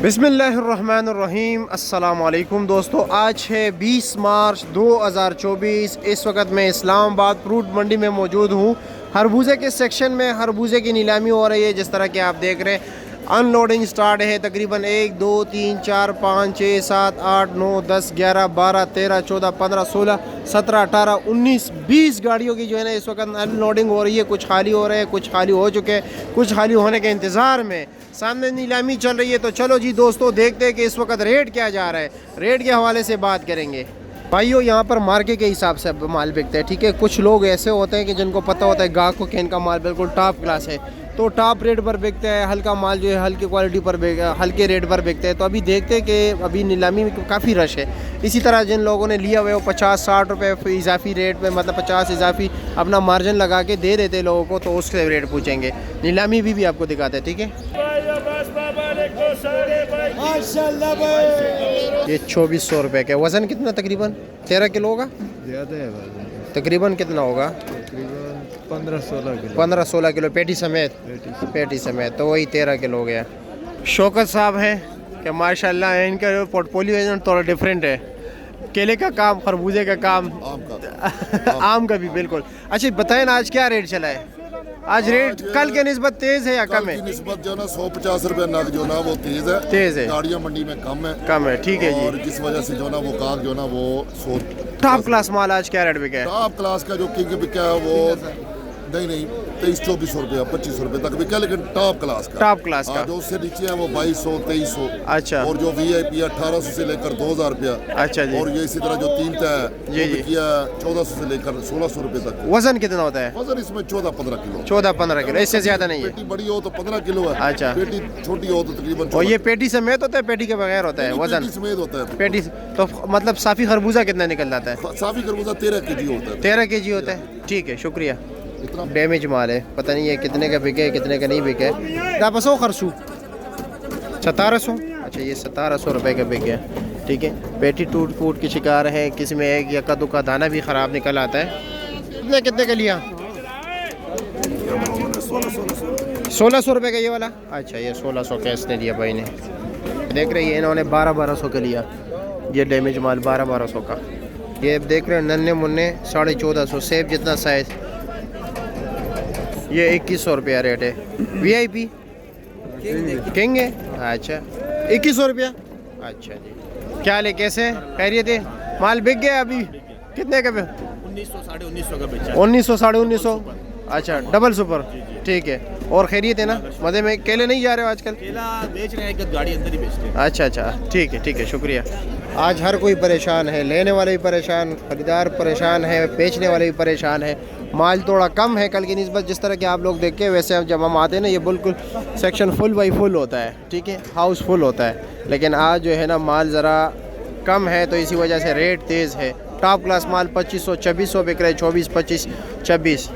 बिस्मिल्लाहिर्रहमानिर्रहीम अस्सलामुअलैकुम दोस्तों, आज है 20 मार्च 2024। इस वक्त मैं इस्लामाबाद फ्रूट मंडी में मौजूद हूँ। खरबूजे के सेक्शन में खरबूजे की नीलामी हो रही है। जिस तरह के आप देख रहे हैं, अनलोडिंग स्टार्ट है। तकरीबन 1 2 3 4 5 6 7 8 9 10 11 12 13 14 15 16 17 18 19 20 गाड़ियों की जो है ना इस वक्त अनलोडिंग हो रही है। कुछ खाली हो रहे हैं, कुछ खाली हो चुके हैं, कुछ खाली होने के इंतज़ार में। सामने नीलामी चल रही है। तो चलो जी दोस्तों, देखते हैं कि इस वक्त रेट क्या जा रहा है। रेट के हवाले से बात करेंगे। भाइयों, यहाँ पर मार्केट के हिसाब से माल बिकता है, ठीक है। कुछ लोग ऐसे होते हैं कि जिनको पता होता है ग्राहकों के इनका माल बिल्कुल टॉप क्लास है, तो टॉप रेट पर बिकता है। हल्का माल जो है हल्की क्वालिटी पर हल्के रेट पर बिकते हैं। तो अभी देखते हैं कि अभी नीलामी में काफ़ी रश है। इसी तरह जिन लोगों ने लिया हुआ है वो 50-60 रुपये इजाफी रेट में, मतलब 50 इजाफी अपना मार्जिन लगा के दे देते लोगों को, तो उसके रेट पूछेंगे। नीलामी भी आपको दिखाते हैं, ठीक है। ये 2400 रुपये का। वज़न कितना? तकरीबन 13 किलो होगा। ज़्यादा है वज़न। तकरीबन कितना होगा? तकरीबन 15-16 किलो। 15-16 किलो पेटी समेत। पेटी समेत तो वही 13 किलो हो गया। शौकत साहब हैं कि माशाल्लाह इनका जो पोर्टफोलियो है थोड़ा डिफरेंट है। केले का काम, खरबूजे का काम, आम का भी बिल्कुल। अच्छा बताएं ना, आज क्या रेट चला है? आज रेट कल के निस्बत तेज है या कम है? निस्बत जो ना 150 रुपए नग जो ना वो तेज है। गाड़ियाँ मंडी में कम है, ठीक है जी। और जिस वजह से जो ना वो काग जो ना वो टॉप क्लास माल आज क्या रेट बिका है? टॉप क्लास का जो किंग बिका है वो नहीं 2300-2400 रुपया 2500 रुपए तक बिका, लेकिन टॉप क्लास का जो उससे नीचे है वो 2200-2300। अच्छा। और जो VIP 1800 से लेकर 2000 रुपया। अच्छा जी। और ये इसी तरह जो कीमत है जी 1400 से लेकर 1600 रुपए तक। वजन कितना होता है? वजन इसमें 14-15 किलो। 14-15 किलो, इससे ज्यादा नहीं है। पेटी बड़ी हो तो 15 किलो है। अच्छा। पेटी छोटी हो तो तकरीबन। और ये पेटी समेत होता है, पेटी के बगैर होता है वजन? पेटी समेत होता है। पेटी तो मतलब साफी खरबूजा कितना निकल जाता है? साफी खरबूजा 13 केजी होता है। 13 केजी होता है, ठीक है, शुक्रिया। डैमेज माल है, पता नहीं है कितने का बिके, कितने का नहीं बिके। दापसो खरसू 1700। अच्छा, ये 1700 रुपये का बिक गया, ठीक है। पेटी टूट फूट की शिकार है, किसी में एक यक्का दुक्का दाना भी ख़राब निकल आता है। कितने का लिया? 1600 रुपये का ये वाला। अच्छा, ये 1600 का इसने लिया भाई ने। देख रहे हैं इन्होंने 1200 का लिया। ये डैमेज माल 1200 का। ये देख रहे हैं नन्हे मुन्ने 1450, सेब जितना साइज़। ये 2100 रुपया रेट है। VIP किंग है। अच्छा, 2100 रुपया। अच्छा जी, क्या ले, कैसे खैरियत है? माल बिक गया अभी कितने का? 1900 का बेचा। 1900 1950। अच्छा, डबल सुपर, ठीक है। और खैरियत है ना? मज़े में? केले नहीं जा रहे हो आजकल? केला बेच रहे हैं, गाड़ी अंदर ही बेचते हैं। अच्छा, ठीक है, शुक्रिया। आज हर कोई परेशान है, लेने वाले भी परेशान, ख़रीदार परेशान है, बेचने वाले भी परेशान है। माल थोड़ा कम है कल की निस्बत। जिस तरह के आप लोग देख के, वैसे अब जब हम आते हैं ना, ये बिल्कुल सेक्शन फुल बाई फुल होता है, ठीक है, हाउस फुल होता है। लेकिन आज जो है ना माल ज़रा कम है, तो इसी वजह से रेट तेज़ है। टॉप क्लास माल 2500-2600 बिक रहे, 24, 25, 26।